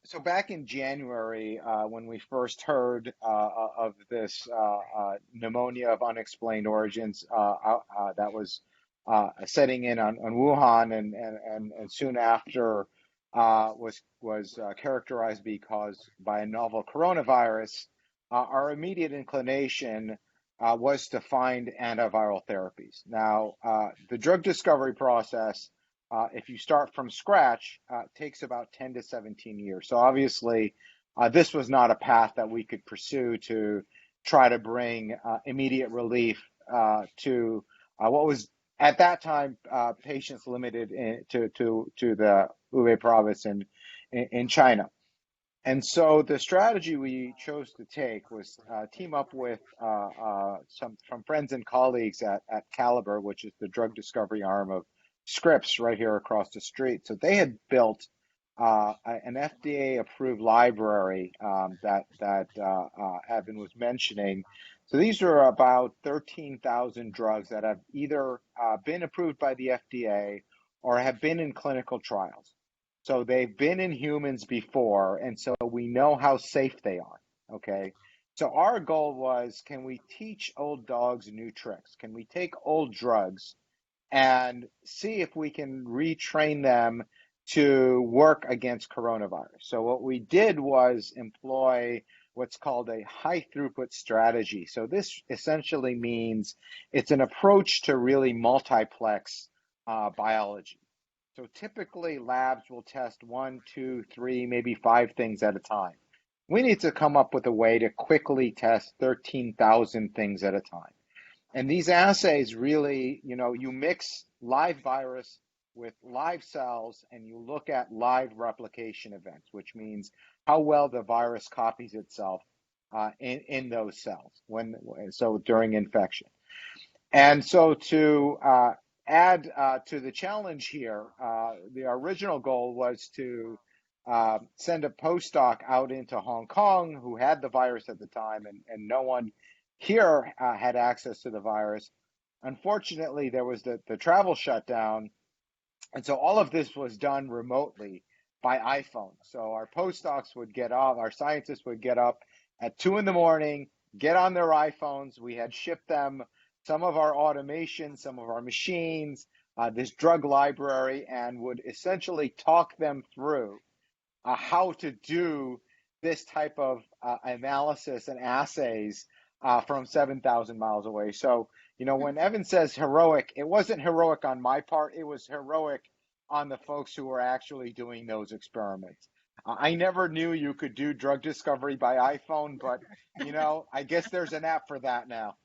So back in January, when we first heard of this pneumonia of unexplained origins that was setting in on Wuhan, and soon after was characterized because by a novel coronavirus, our immediate inclination was to find antiviral therapies. Now, the drug discovery process, if you start from scratch, takes about 10 to 17 years. So obviously, this was not a path that we could pursue to try to bring immediate relief to what was at that time patients limited to the Hubei province in China. And so the strategy we chose to take was team up with some from friends and colleagues at Caliber, which is the drug discovery arm of Scripps right here across the street. So they had built an FDA-approved library that Evan was mentioning. So these are about 13,000 drugs that have either been approved by the FDA or have been in clinical trials. So they've been in humans before, and so we know how safe they are. Okay. So our goal was, can we teach old dogs new tricks? Can we take old drugs and see if we can retrain them to work against coronavirus? So what we did was employ what's called a high throughput strategy. So this essentially means it's an approach to really multiplex biology. So typically labs will test one, two, three, maybe five things at a time. We need to come up with a way to quickly test 13,000 things at a time. And these assays really, you mix live virus with live cells and you look at live replication events, which means how well the virus copies itself in those cells during infection. And so to add to the challenge here, the original goal was to send a postdoc out into Hong Kong who had the virus at the time, and no one here had access to the virus. Unfortunately, there was the travel shutdown, and so all of this was done remotely by iPhone. So our postdocs would get up, our scientists would get up at 2 in the morning, get on their iPhones. We had shipped them some of our automation, some of our machines, this drug library, and would essentially talk them through how to do this type of analysis and assays from 7,000 miles away. So, when Evan says heroic, it wasn't heroic on my part. It was heroic on the folks who were actually doing those experiments. I never knew you could do drug discovery by iPhone, but, I guess there's an app for that now.